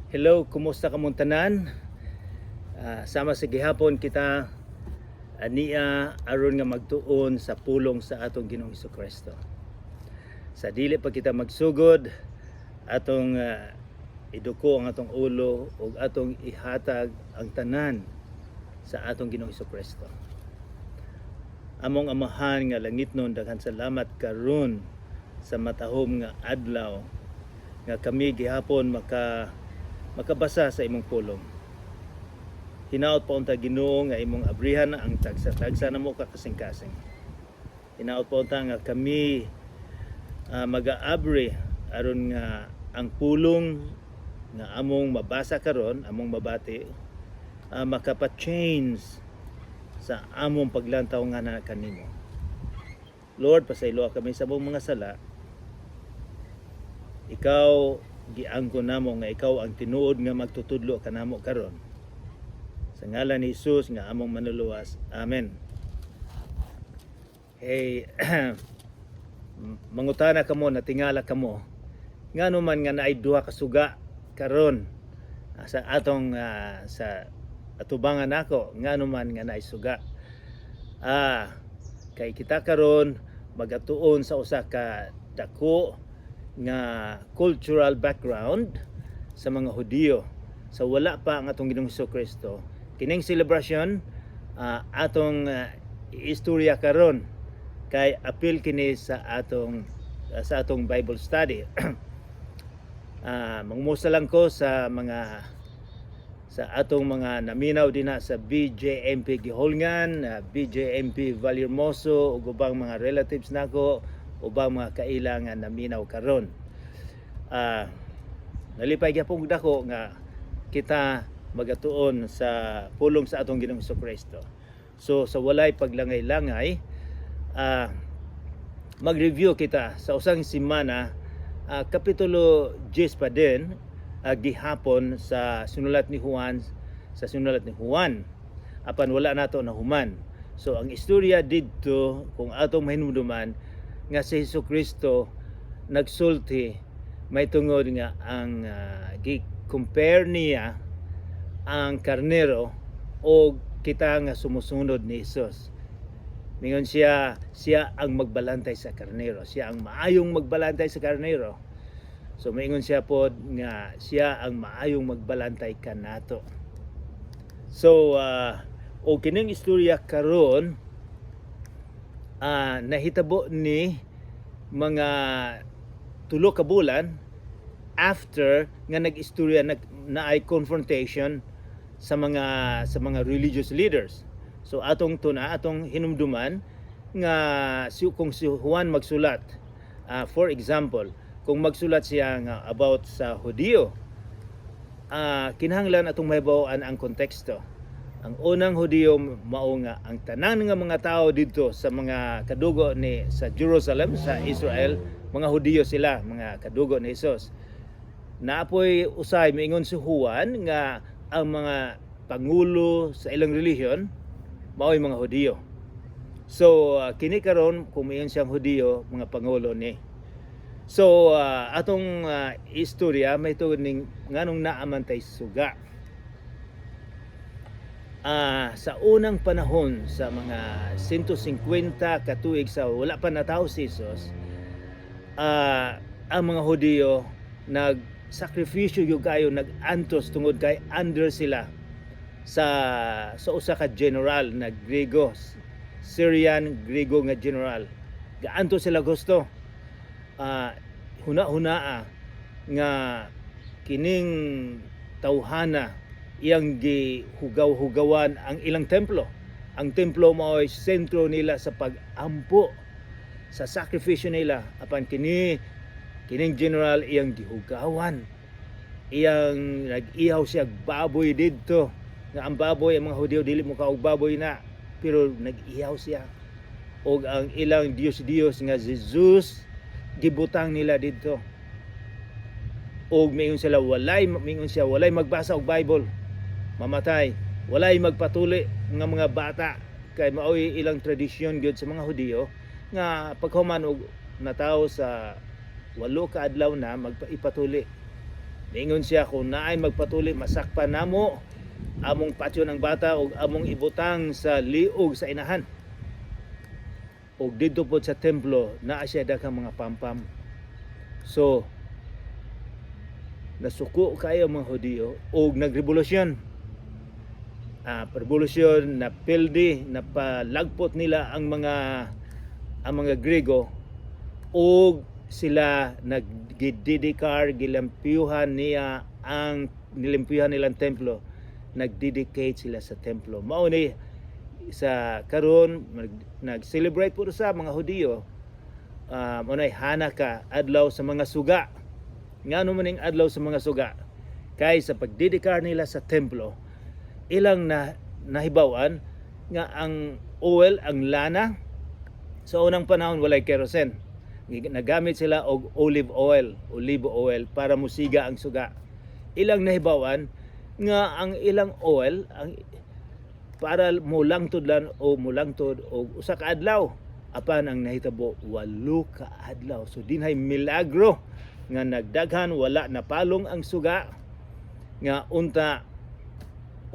Hello, kumusta ka mong tanan? Sama sa gihapon kita ania aron nga magtuon sa pulong sa atong Ginoong Hesukristo. Sa dili pa kita magsugod, atong iduko ang atong ulo ug atong ihatag ang tanan sa atong Ginoong Hesukristo. Among amahan nga langitnon, daghan salamat karon sa matahom nga adlaw nga kami gihapon makabasa sa imong pulong. Hinaot pa unta Ginoo nga imong abrihan ang tagsa-tagsa namo kakasing-kasing. Hinaot pa unta nga kami mag-aabri aron nga ang pulong nga among mabasa karon, among mabati, makapa-change sa among paglantaw nga na kanimo. Lord, pasayloa kami sa among mga sala. Ikaw giangko namo nga ikaw ang tinuod nga magtutudlo kanamo karon. Sa ngalan ni Jesus nga among manuluwas. Amen. Hey, mangutana kamo, natingala kamo. Ngano man nga naay duha ka suga karon sa atong sa atubangan nako, ngano man nga naay suga. Kay kita karon magatuon sa usa ka dako nga cultural background sa mga Hudiyo. So wala pa ang atong Ginoong Hesukristo. Kining celebration atong istorya karon kay apil kini sa atong Bible study. Mangumusta lang ko sa atong mga naminaw dinha sa BJMP Giholngan, BJMP Vallehermoso ug ubang mga relatives nako, ubang mga kailangan naminaw karon. Nalipay gyapon dako nga kita magatuon sa pulong sa atong Ginoong Hesukristo. So sa walay paglangay-langay, mag-review kita sa usang semana, kapitulo 10 pa din, gihapon sa sinulat ni Juan, apan wala nato nahuman. So ang istorya didto kung atong mahinumduman nga si Hesukristo nagsulti may tungod nga ang gi-compare niya ang karnero o kita nga sumusunod ni Jesus. Mingon siya ang magbalantay sa karnero. Siya ang maayong magbalantay sa karnero. So mingon siya pod nga siya ang maayong magbalantay kanato. So o kining istorya karon nahitabo ni mga 3 ka bulan after nga nag-istorya na ay confrontation sa mga religious leaders. So atong hinumduman nga kung si Juan magsulat, for example, kung magsulat siya nga about sa Hudiyo, kinahanglan atong mahibaw-an ang konteksto. Ang unang Hudiyo mao nga ang tanan nga mga tao didto sa mga kadugo ni sa Jerusalem, sa Israel, mga Hudiyo sila, mga kadugo ni Jesus. Naapoy usay miingon si Juan nga ang mga pangulo sa ilang relihiyon mao'y mga Hudiyo. So kini karon kung miingon siyang Hudiyo, mga pangulo ni. So atong istorya may tungod ning nganong naamantay suga. Sa unang panahon, sa mga 150 ka tuig sa wala pa natawo si Jesus, ang mga Hudiyo nagsakripisyo yung kayo, nag-antos tungod kay under sila sa usa ka general na Griego, Syrian Griego nga general. Gaantos sila gusto huna-hunaa nga kining tawhana iyang gihugaw-hugawan ang ilang templo. Ang templo mao'y sentro nila sa pag-ampo sa sakripisyo nila. Apan kining general iyang gihugawan, iyang nag-ihaw siya baboy didto nga ang baboy, ang mga Hudiyo dili mo kaog baboy na, pero nag-ihaw siya og ang ilang Diyos nga Jesus gibutang nila didto. Og mingon siya walay magbasa og Bible, mamatay. Walay magpatuli nga mga bata, kay mao'y ilang tradisyon gyud sa mga Hudiyo nga paghuman og natawo sa 8 ka adlaw na magpaipatuli Niingon siya kung naay magpatuloy masakpan namo among patyo ng bata o among ibutang sa liog sa inahan. O dito po sa templo naa siya daghang mga pampam. So nasuko kayo mga Hudiyo o nagrevolusyon. Revolusyon na pildi na palagpot nila ang mga Grego o sila nagdidikar gilampiyuhan nilang templo, nagdedicate sila sa templo. Mao ni sa karon nag-celebrate po sa mga Hudiyo unay Hanukkah, adlaw sa mga suga. Ngano man ning adlaw sa mga suga? Kay sa pagdedikar nila sa templo, ilang nahibawan nga ang oil, ang lana, sa unang panahon walay kerosene. Nagamit sila og olive oil para musiga ang suga. Ilang nahibawan nga ang ilang oil para mulangtod og usa ka adlaw, apan ang nahitabo 8 ka adlaw. So dinhay milagro nga nagdaghan, wala napalong ang suga, nga unta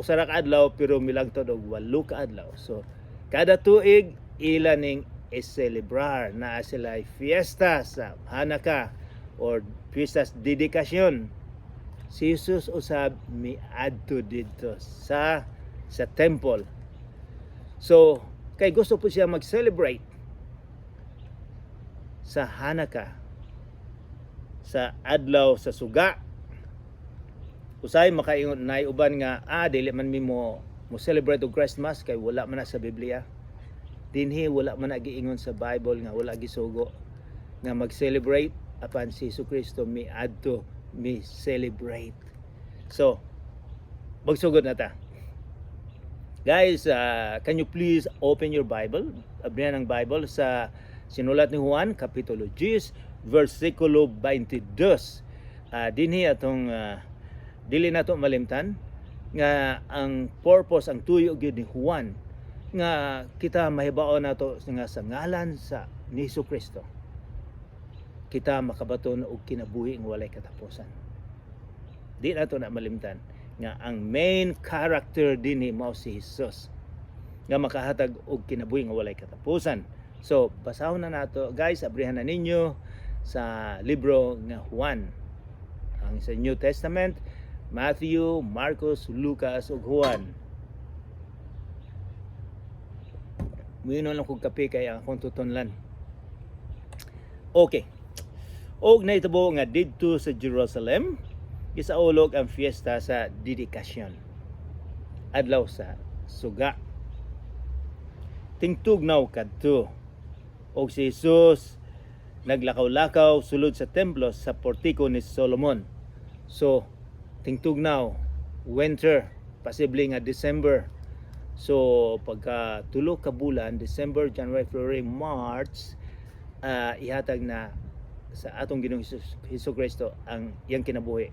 usa ra ka adlaw pero milangtod og 8 ka adlaw. So kada tuig ila ning celebrar na sila fiesta sa Hanukkah or fiestas dedikasyon. Si Jesus usab miadto dito sa temple. So kay gusto po siya mag-celebrate sa Hanukkah, sa adlaw sa suga. Usay makaingon na uban nga dili man mi mo celebrate og Christmas kay wala man na sa Biblia. Dinhi wala man nagiingon sa Bible nga wala gisugo nga mag-celebrate apan si Jesucristo miadto mi celebrate. So magsugod na ta. Guys, can you please open your Bible? Abrihan ang Bible sa sinulat ni Juan kapitulo 10 versikulo 22. Dinhi atong dili nato malimtan nga ang purpose, ang tuyo gyud ni Juan nga kita mahibaon nato nga sa ngalan sa ni Jesucristo kita makabaton og kinabuhi nga walay katapusan. Di nato na malimtan nga ang main character dinhi mao si Jesus nga makahatag og kinabuhi nga walay katapusan. So basahon na nato guys, abrihan na ninyo sa libro nga Juan, ang sa New Testament, Matthew, Marcos, Lucas ug Juan. Miinom lang kong kape kaya akong tutunlan. Okay. Og nahitabo nga didto sa Jerusalem, gisaulog ang fiesta sa dedikasyon. Adlaw sa suga. Tingtugnaw kadto. Og si Jesus naglakaw-lakaw sulod sa templo sa portiko ni Solomon. So, tingtugnaw, winter, posible nga December. So pagka tulo ka bulan, December, January, February, March, ihatag na sa atong Ginoong Jesucristo ang iyang kinabuhi.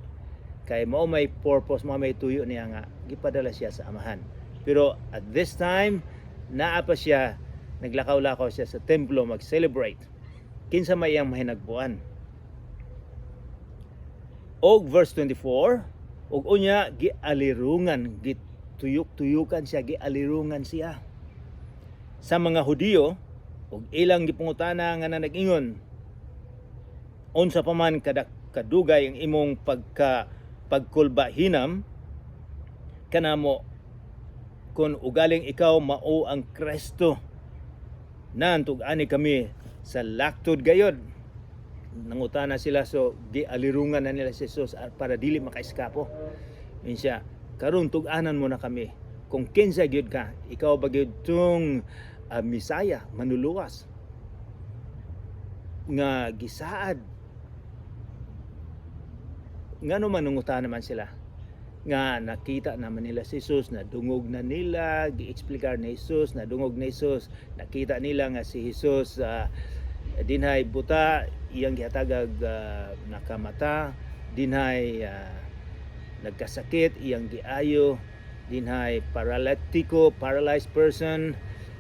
Kay mao may purpose, mao may tuyo niya nga gipadala siya sa Amahan. Pero at this time, naa pa siya, naglakaw-lakaw siya sa templo mag-celebrate. Kinsa may iyang mahinagbuan. Og verse 24, og unya gialirungan, tuyok-tuyukan siya, gialirungan siya sa mga Hudiyo ug ilang gipungutana nga nag-ingon, unsa pa man kadugay ang imong pagkulba hinam kanamo kun ugaling ikaw mao ang Kristo, nantog ani kami sa laktod gayod. Nangutana sila, so gialirungan na nila si Jesus para dili makaiskapo. Insya karon tug-anan mo na kami kung kinsa gyud ka, ikaw ba gyud tong Misaya, manuluwas nga gisaad. Ngano man nangutan naman sila nga nakita naman nila si Jesus, na dungog na nila, gi-explicar ni Jesus, na dungog ni Jesus, nakita nila nga si Jesus dinhay buta, iyang gihatagag nakamata, dinhay nagkasakit, iyang giayo, dinhay paralyzed person,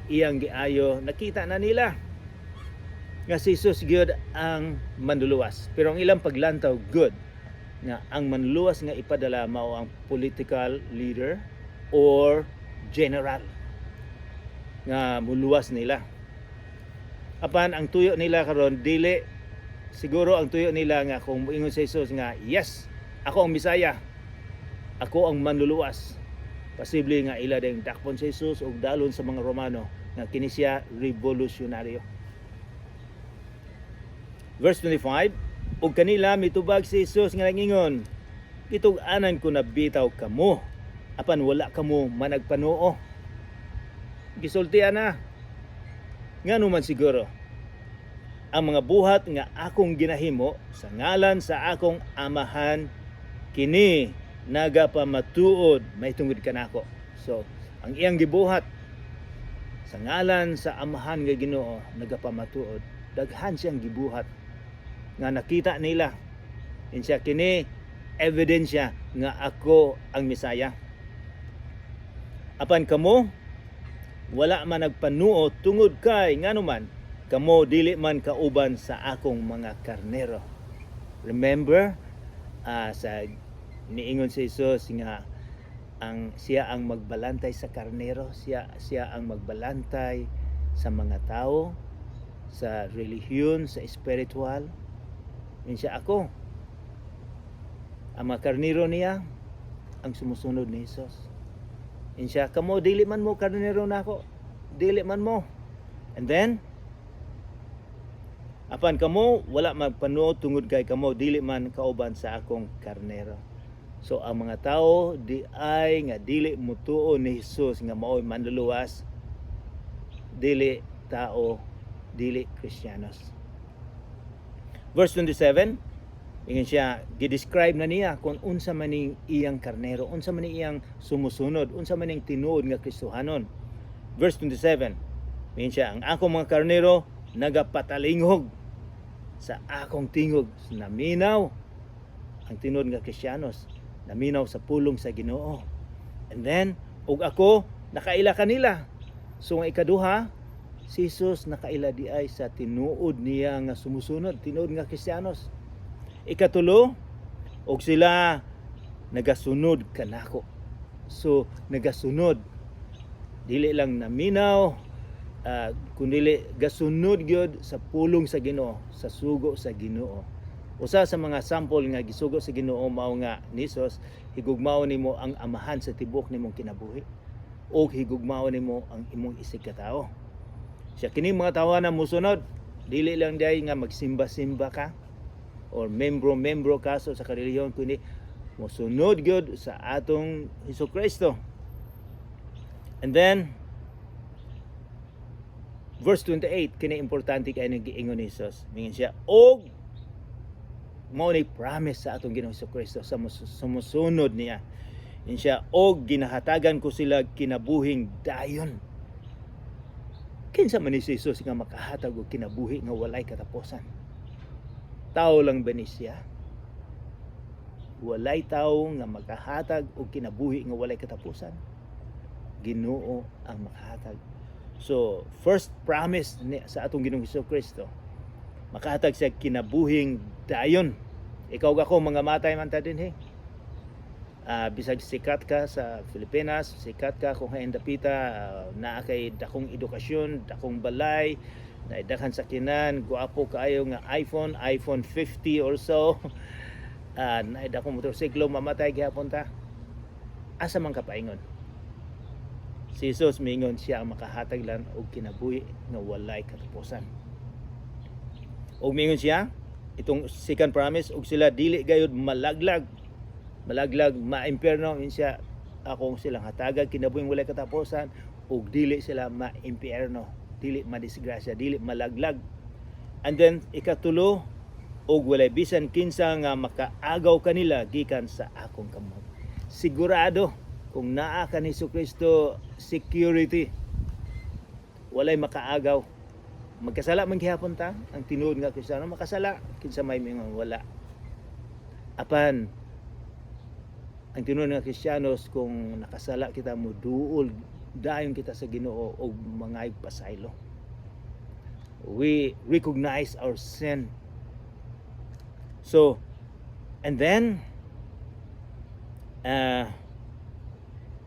iyang giayo. Nakita na nila nga si Jesus gyud ang manluluwas, pero ang ilang paglantaw good nga ang manluwas nga ipadala mao ang political leader or general nga muluwas nila. Apan ang tuyo nila karon dili, siguro ang tuyo nila nga kung moingon sa Jesus nga yes, ako ang Bisaya, ako ang manluluwas, posible nga ila ding dakpon sa Jesus ug dalon sa mga Romano nga kini siya revolusyonaryo. Verse 25, ug kanila mitubag si Jesus nga nangingon, kitug-anan ko na bitaw kamo, apan wala kamo managpanuo. Gisultian na. Ngano man siguro, ang mga buhat nga akong ginahimo sa ngalan sa akong amahan, kini nagapamatuod may tungod kanako. So, ang iyang gibuhat sa ngalan sa amahan nga Ginoo nagapamatuod. Daghan siyang gibuhat nga nakita nila. Insya kini ebidensya nga ako ang Misaya. Apan kamo wala man nagpanuo tungod kay ngano man kamo dili man kauban sa akong mga karnero. Remember sa niingon si Jesus nga siya ang magbalantay sa karnero, siya ang magbalantay sa mga tao, sa relihiyon, sa spiritual. Siya ako. Ang mga karnero niya ang sumusunod ni Jesus. Siya kamo dili man mo karnero nako, dili man mo. And then apan kamo wala magpanuo tungod kay kamo dili man kauban sa akong karnero. So ang mga tao di ay nga dili mutuo ni Jesus nga mao'y manluluwas, dili tao, dili Kristiyanos. Verse 27, ingin siya gidescribe na niya kung unsa maning iyang karnero, unsa maning iyang sumusunod, unsa maning tinuod nga Kristohanon. Verse 27, ingin siya ang akong mga karnero nagapatalingog sa akong tingog, naminaw ang tinuod nga Kristiyanos, naminaw sa pulong sa Ginoo. And then ug ako nakaila kanila. So nga ikaduha, si Jesus nakaila di ay sa tinuod niya nga sumusunod, tinuod nga Kristiyanos. Ikatulo, og sila nagasunod kanako. So nagasunod, dili lang naminaw, kundi gasunod gyud sa pulong sa Ginoo, sa sugo sa Ginoo. Usa sa mga sample nga gisugo sa Ginoo mao nga ni Jesus, higugmaon nimo ang amahan sa tibok nimong kinabuhi o higugmaon nimo ang imong isig ka tawo. Siya kini mga tawanan musunod, dili lang day nga magsimba-simba ka or membro ka sa karelihiyon, kundi musunod gyud sa atong Hesukristo. And then verse 28, kini importante kay nang giingon ni Jesus. Mingin siya, og mao ni promise sa atong Ginoong Hesukristo sa sumusunod niya. Yan siya, og ginahatagan ko sila kinabuhing dayon. Kinsa man ni Jesus nga makahatag og kinabuhi nga walay katapusan? Tao lang ba ni siya? Walay tao nga makahatag og kinabuhi nga walay katapusan. Ginoo ang makahatag. So, first promise sa atong Ginoong Hesukristo, makahatag siya kinabuhing dayon. Ikaw ako mga matay man ta dinhi. Bisag sikat ka sa Pilipinas, sikat ka kung hain dapita, naa kay dakong edukasyon, dakong balay, naidaghan sakinan, guwapo kaayo nga iPhone 50 or so, naidakong motorsiklo, mamatay gihapon ta. Asa man ka paingon? Si Jesus mingon siya ang makahatag lang og kinabuhi nga walay katapusan. Og mingon siya itong second promise, og sila dili gayud malaglag ma-impyerno. Siya akong silang hatagag kinabuhing walay katapusan, ug dili sila ma-impyerno, dili madisgrasya, dili malaglag. And then ikatulo, og walay bisan kinsa nga makaagaw kanila gikan sa akong kamot. Sigurado kung naa ka ni Hesukristo, security, walay makaagaw. Magkasala man gihapon ta ang tinuod nga Kristiyano, makasala kinsa may mingon wala. Apan ang tinuod nga Kristiyanos, kung nakasala kita mo duol dayon kita sa Ginoo og mangay pasaylo. We recognize our sin. So, and then ah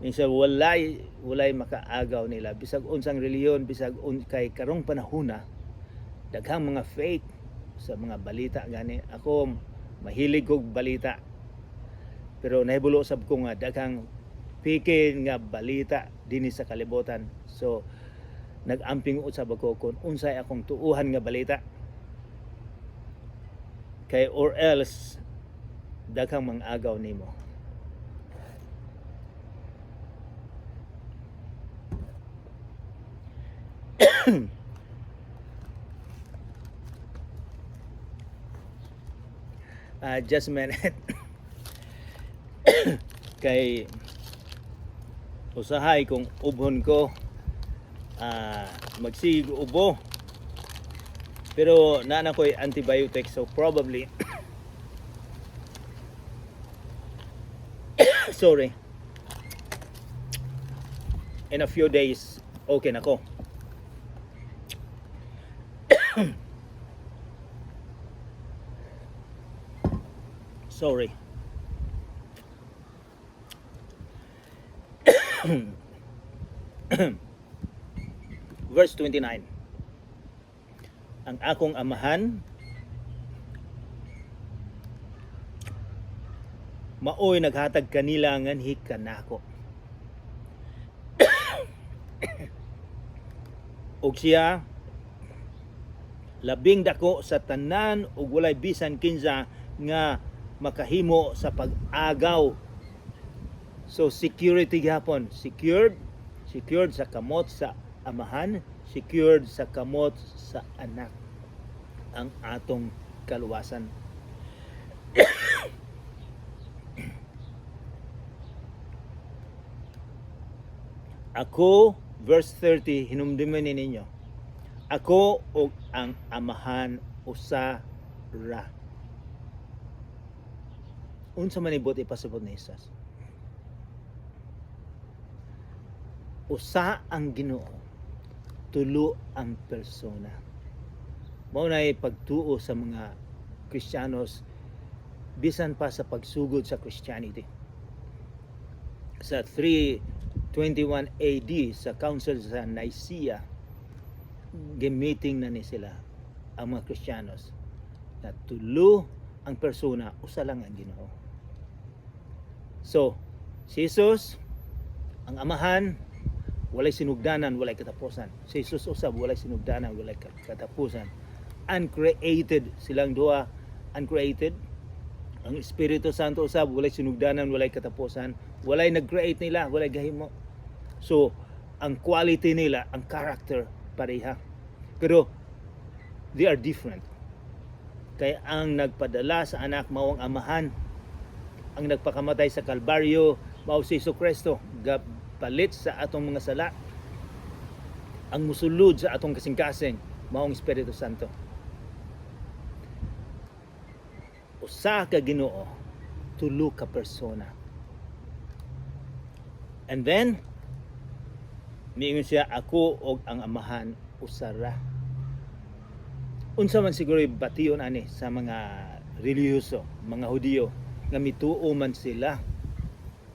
minsan walay makaagaw nila bisag unsang reliyon, bisag kay karong panahona daghang mga fake sa mga balita gani. Ako mahilig kog balita, pero nahibulo sab ko nga daghang fake nga balita dinhi sa kalibutan. So nag-amping usab ako kung unsay akong tuuhan nga balita, kay or else daghang mang-agaw nimo. Just a minute. Kay usahay kung ubhon ko magsig ubo, pero nana ko'y antibiotic, so probably sorry, in a few days okay na ko. Sorry. Verse 29. Ang akong amahan maoy naghatag kanila nganhi kanako. Og siya labing dako sa tanan ug walay bisan kinsa nga makahimo sa pag-agaw. So security gihapon, secured sa kamot sa amahan, secured sa kamot sa anak ang atong kaluwasan. Ako, verse 30, hinumduman ninyo, ako og ang amahan usa ra. Unsa man ibot ipasabot ni Jesus? Usa ang Ginoo, tulo ang persona. Mao nay pagtuo sa mga Kristiyanos bisan pa sa pagsugod sa Christianity. Sa 321 AD sa Council sa Nicaea, gimiting na ni sila ang mga Kristiyanos na tulo ang persona, usa lang ang Ginoo. So, si Jesus, ang amahan, walay sinugdanan, walay katapusan. Si Jesus usab walay sinugdanan, walay katapusan. Uncreated silang duha, uncreated. Ang Espiritu Santo usab walay sinugdanan, walay katapusan. Walay nag-create nila, walay gahimo. So, ang quality nila, ang character pareha. Pero they are different. Kaya ang nagpadala sa anak mao ang amahan. Ang nagpakamatay sa Kalbaryo mao si Jesucristo, palit sa atong mga sala. Ang musulod sa atong kasing-kasing mao ang Espiritu Santo. Usa ka Ginoo, tulo ka persona. And then niingon siya, ako og ang amahan usa ra. Unsa man siguro bation ani sa mga relihiyoso, mga Hudiyo, nga mituo man sila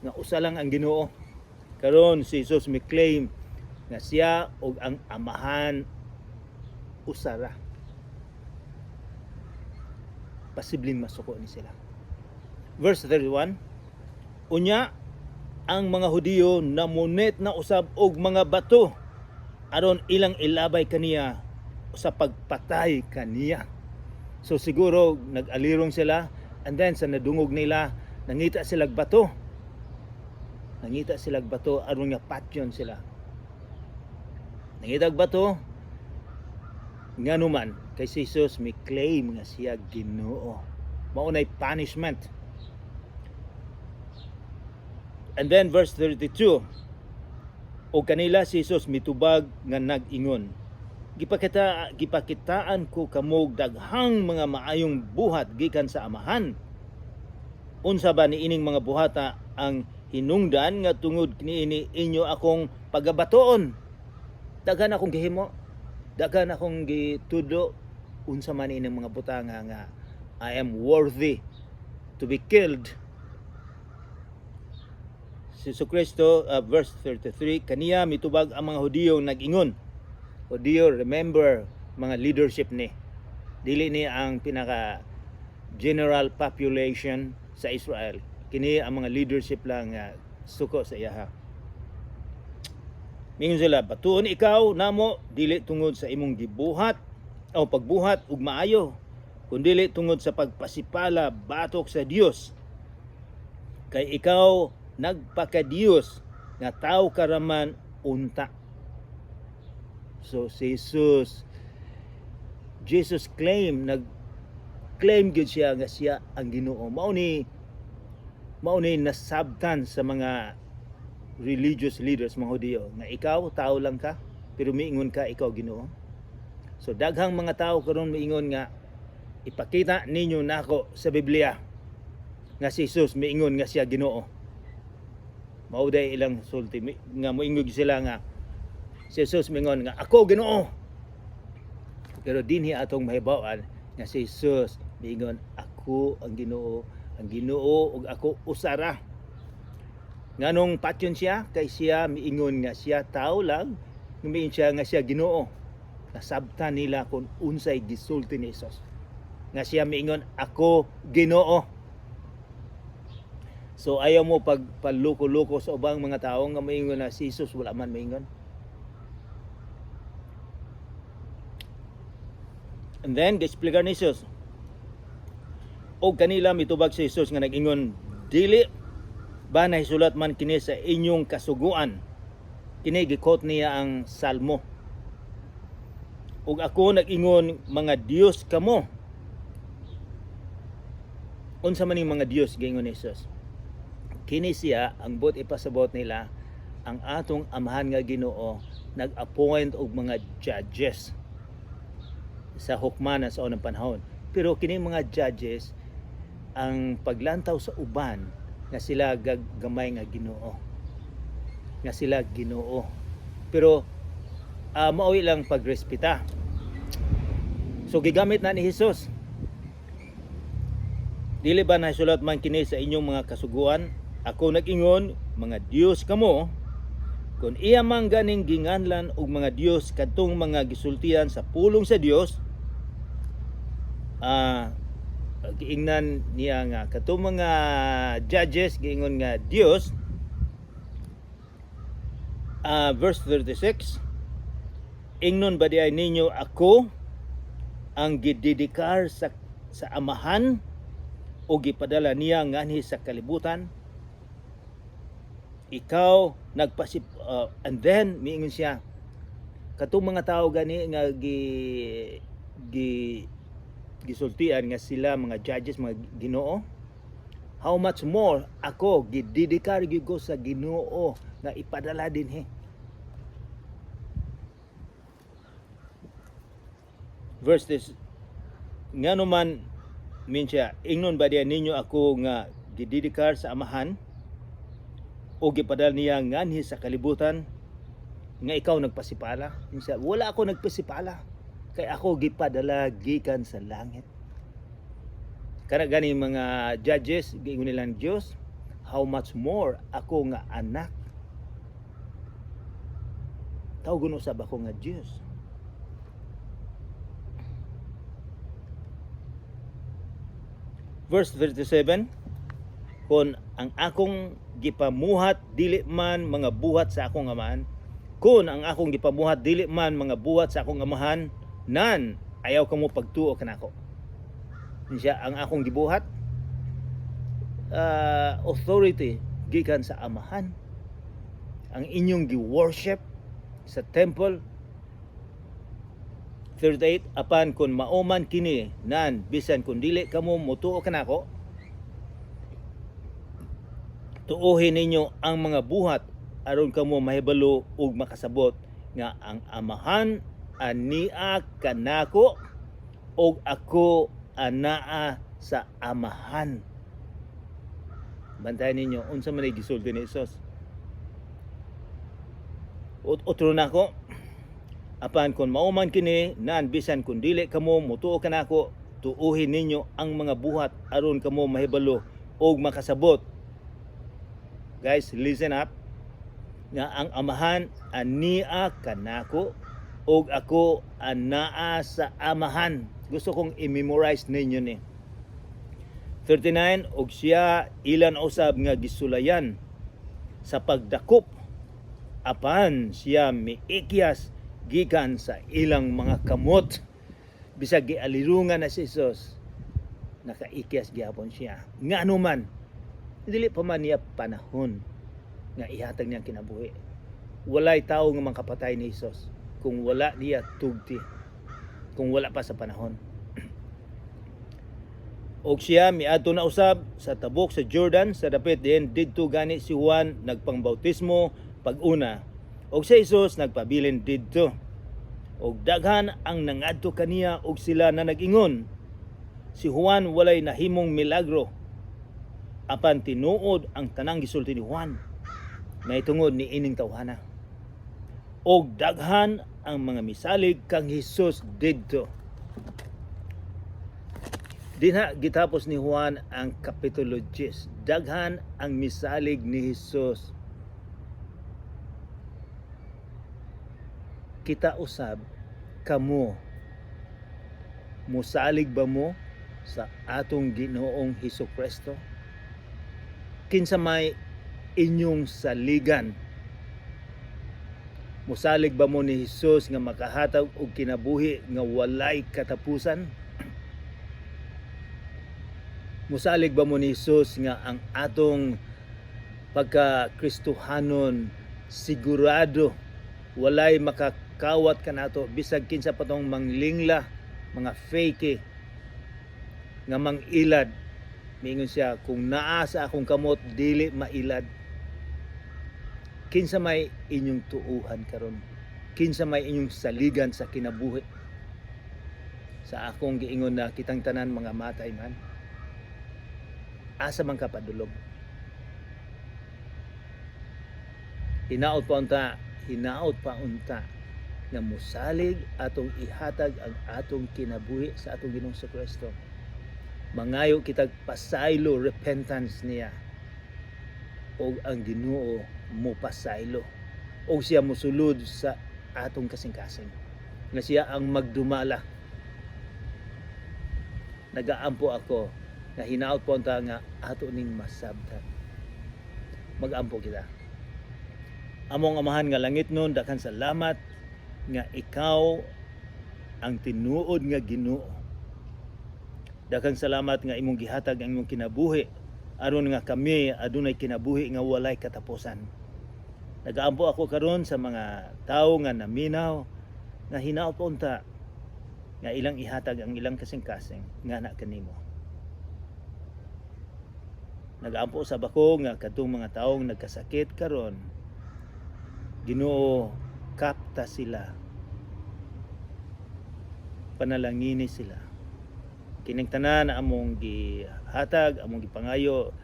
nga usa lang ang Ginoo. Karon si Jesus mi claim nga siya og ang amahan usa ra. Posibleng masuko ni sila. Verse 31, unya ang mga Hudiyo namunit na usab og mga bato aron ilang ilabay kaniya sa pagpatay kaniya. So siguro nag-alirong sila, and then sa nadungog nila nangita silang bato. Nangita silang bato aron nga patyon sila. Nangitag bato nganuman kay Jesus may claim nga siya Ginoo. Mao nay punishment. And then verse 32, o kanila si Jesus mitubag nga nag-ingon, gipakitaan ko kamog daghang mga maayong buhat gikan sa amahan. Unsa ba niining mga buhata ang hinungdan nga tungod niini inyo akong pagabatoon? Daghan akong gihimo, daghan akong gitudo. Unsa man ining mga butanga nga I am worthy to be killed. Si Jesucristo, verse 33, kaniya mitubag ang mga Hudiyo nag-ingon. Hudiyo, remember, mga leadership ni. Dili ni ang pinaka general population sa Israel. Kini ang mga leadership lang suko sa iyaha. Mingon sila, batuon ikaw namo dili tungod sa imong gibuhat o pagbuhat ug maayo, kundi tungod sa pagpasipala batok sa Dios. Kay ikaw nagpaka-Dios nga tao karaman unta. So si Jesus nag-claim gid siya nga siya ang Ginoo. Mao ni nasabtan sa mga religious leaders, mga Hudiyo, nga ikaw tao lang ka pero miingon ka ikaw Ginoo. So daghang mga tao karon miingon nga ipakita ninyo nako sa Biblia nga si Jesus miingon nga siya Ginoo. Mao day ilang sulti nga moingog sila nga si Jesus miingon nga ako Ginoo. Pero dinhi atong mahibaw-an nga si Jesus miingon ako ang Ginoo ug ako usara. Nganong patyon siya kay siya miingon nga siya tao lang, miingon siya nga siya Ginoo. Nasabtan nila kung unsay gisulti ni Jesus. Nga siya miingon ako Ginoo. So ayaw mo pagpaluko-luko sa ubang mga tao nga miingon na si Jesus wala man miingon. And then gi-explicar ni Jesus. O kanila mitubag si Jesus nga nag-ingon, dili ba nahisulat man kini sa inyong kasuguan? Kini gikot niya ang Salmo. Ug ako nag-ingon mga Dios kamo. Unsa man ning mga Dios giingon ni Jesus? Kini siya ang bot ipasabot nila ang atong amahan nga Ginoo nag-appoint og mga judges sa hukmanan sa unang panahon. Pero kini mga judges ang paglantaw sa uban nga sila gamay nga Ginoo. Nga sila Ginoo. Pero maoy lang pagrespeta. So gigamit na ni Jesus. Dili ba nasulat man kini sa inyong mga kasuguan? Ako nag-ingon, mga Dios kamo. Kung iya man ganing ginganlan og mga Dios kadtong mga gisultihan sa pulong sa Dios, giingnan niya nga katong mga judges giingon nga Dios. Verse 36, ingnon ba di ay ninyo ako ang gididikar sa amahan o gipadala niya nganhi sa kalibutan? Ikaw nagpasip and then miingon siya katong mga tao gani nga gisultian nga sila mga judges, mga Ginoo, how much more ako gididikar gyud ko sa Ginoo nga ipadala dinhi. Verse this, ngano man min siya, ingnon ba diyan ninyo ako nga gididikar sa amahan o gipadala niya nganhi sa kalibutan? Nga ikaw nagpasipala? Siya, wala ako nagpasipala. Kay ako gipadala gikan sa langit. Kana gani mga judges giingon nila ng Dios, how much more ako nga anak. Tawgon usab ako nga Dios. Verse 37, kung ang akong gipamuhat dili man mga buhat sa akong amahan, kung ang akong gipamuhat dili man mga buhat sa akong amahan, nan ayaw ka mo pagtuo kanako. Siya ang akong gibuhat, authority gikan sa amahan. Ang inyong gi-worship sa temple. 38, apan kun mauman kini nan bisan kun dili kamo motuo kanako, tuohin ninyo ang mga buhat aron kamo mahibalo ug makasabot nga ang amahan ania kanako og ako anaa sa amahan. Bantayan ninyo unsa man gisulti ni Jesus. Otro nako, apan kun mauman kini nan bisan kun dili kamo motuo kanako, tuuhin ninyo ang mga buhat aron kamo mahibalo og makasabot Guys, listen up. Nga ang amahan ania kanako og ako anaa sa amahan. Gusto kong i-memorize ninyo ni. 39, og siya ilan usab nga gisulayan sa pagdakop apan siya miikyas gikan sa ilang mga kamot. Bisag gialirungan na si Jesus, nakaikyas gyapon siya. Nga anuman, dili pa man niya panahon nga ihatag niyang kinabuhi. Walay tao nga makapatay ni Jesus kung wala niya tugti, kung wala pa sa panahon. Og siya miadto na usab sa tabok sa Jordan sa dapit diin didto gani si Juan nagpangbautismo pag-una. Og si Jesus nagpabilin didto. Og daghan ang nangadto kaniya og sila na nag-ingon, si Juan walay nahimong milagro. Apan tinuod ang tanang gisulti ni Juan may tungod ni ining tawhana. Og daghan ang mga misalig kang Jesus didto. Dinha gitapos ni Juan ang kapitulo 10. Daghan ang misalig ni Jesus. Kita usab kamo, musalig ba mo sa atong Ginoong Hesukristo? Kinsa may inyong saligan? Musalig ba mo ni Jesus nga makahatag og kinabuhi nga walay katapusan? Musalig ba mo ni Jesus nga ang atong pagka-Kristohanon sigurado walay makakawat kanato bisag kinsa pa tong manglingla, mga fake nga mangilad? Mingon siya, kung naa sa akong kamot dili mailad. Kinsa may inyong tuuhan karon? Kinsa may inyong saligan sa kinabuhi? Sa akong giingon na kitang tanan mga matay man, asa man ka padulog? Hinaot pa unta nga musalig atong ihatag ang atong kinabuhi sa atong Ginoong Kristo. Mangayo kitag pasaylo repentance niya, og ang Ginoo mo pasaylo, og siya mosulod sa atong kasing-kasing, nga siya ang magdumala. Nagaampo ako na hinaot po unta nga ato ning masabtan. Magampo kita. Among amahan nga langit nun, daghang salamat nga ikaw ang tinuod nga Ginoo. Daghang salamat nga imong gihatag ang imong kinabuhi aron nga kami adunay kinabuhi nga walay katapusan. Nagaampo ako karon sa mga tawo nga naminaw nga hinaot pa unta nga ilang ihatag ang ilang kasing-kasing nga na kanimo. Nagaampo sa bako nga kadtong mga taong nagkasakit karon, Ginoo, kapta sila, panalangini sila. Kining tanan among gihatag, among gipangayo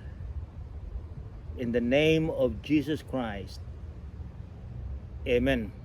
in the name of Jesus Christ. Amen.